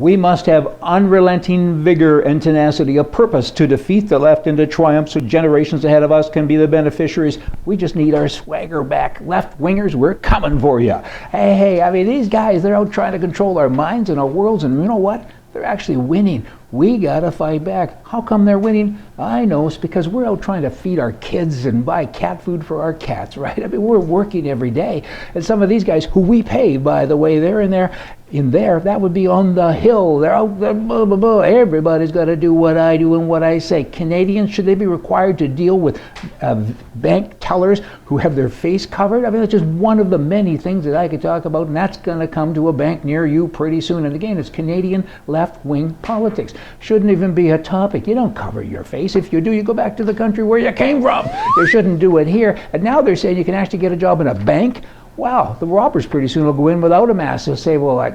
We must have unrelenting vigor and tenacity of purpose to defeat the left into triumph so generations ahead of us can be the beneficiaries. We just need our swagger back. Left-wingers, we're coming for you. Hey, I mean, these guys, they're out trying to control our minds and our worlds, and you know what? They're actually winning. We gotta fight back. How come they're winning? I know, it's because we're out trying to feed our kids and buy cat food for our cats, right? I mean, we're working every day. And some of these guys, who we pay, by the way, they're in there, that would be on the hill. They're out there, blah, blah, blah. Everybody's got to do what I do and what I say. Canadians, should they be required to deal with bank tellers who have their face covered? I mean, that's just one of the many things that I could talk about, and that's going to come to a bank near you pretty soon. And again, it's Canadian left-wing politics. Shouldn't even be a topic. You don't cover your face. If you do, you go back to the country where you came from. You shouldn't do it here. And now they're saying you can actually get a job in a bank. Wow, the robbers pretty soon will go in without a mask. They'll say, well, I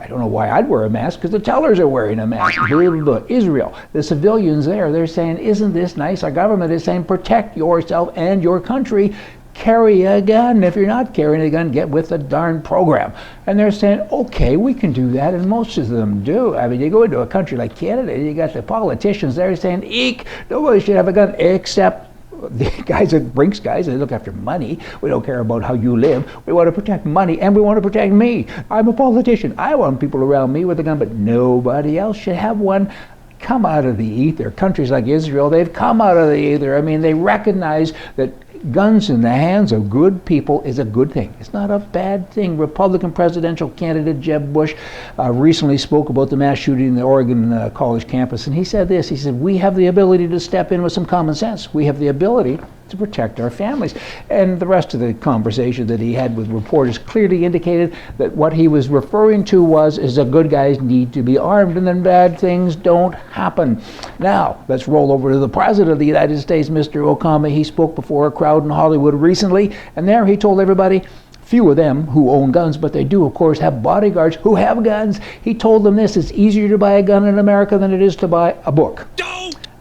don't know why I'd wear a mask, because the tellers are wearing a mask. Israel, the civilians there, they're saying, isn't this nice? Our government is saying, protect yourself and your country. Carry a gun. If you're not carrying a gun, get with the darn program. And they're saying, okay, we can do that, and most of them do. I mean, you go into a country like Canada, you got the politicians there saying, eek, nobody should have a gun except the guys at Brinks guys, they look after money. We don't care about how you live. We want to protect money, and we want to protect me. I'm a politician. I want people around me with a gun, but nobody else should have one. Come out of the ether. Countries like Israel, they've come out of the ether. I mean, they recognize that guns in the hands of good people is a good thing. It's not a bad thing. Republican presidential candidate Jeb Bush recently spoke about the mass shooting in the Oregon college campus, and he said this. He said, we have the ability to step in with some common sense. We have the ability to protect our families. And the rest of the conversation that he had with reporters clearly indicated that what he was referring to is that good guys need to be armed, and then bad things don't happen. Now, let's roll over to the President of the United States, Mr. Obama. He spoke before a crowd in Hollywood recently, and there he told everybody, few of them who own guns, but they do, of course, have bodyguards who have guns. He told them this: it's easier to buy a gun in America than it is to buy a book.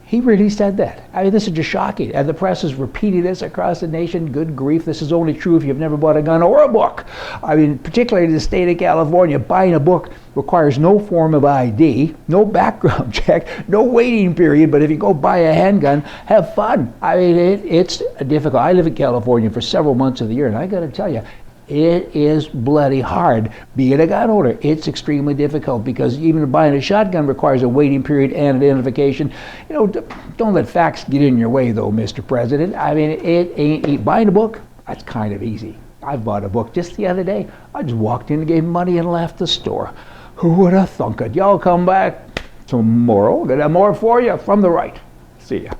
He really said that. I mean, this is just shocking. And the press is repeating this across the nation. Good grief, this is only true if you've never bought a gun or a book. I mean, particularly in the state of California, buying a book requires no form of ID, no background check, no waiting period. But if you go buy a handgun, have fun. I mean, it's difficult. I live in California for several months of the year, and I got to tell you, it is bloody hard being a gun owner. It's extremely difficult because even buying a shotgun requires a waiting period and identification. You know, don't let facts get in your way, though, Mr. President. I mean, it ain't buying a book. That's kind of easy. I bought a book just the other day. I just walked in and gave money and left the store. Who would have thunk it? Y'all come back tomorrow. Gonna have more for you from the right. See ya.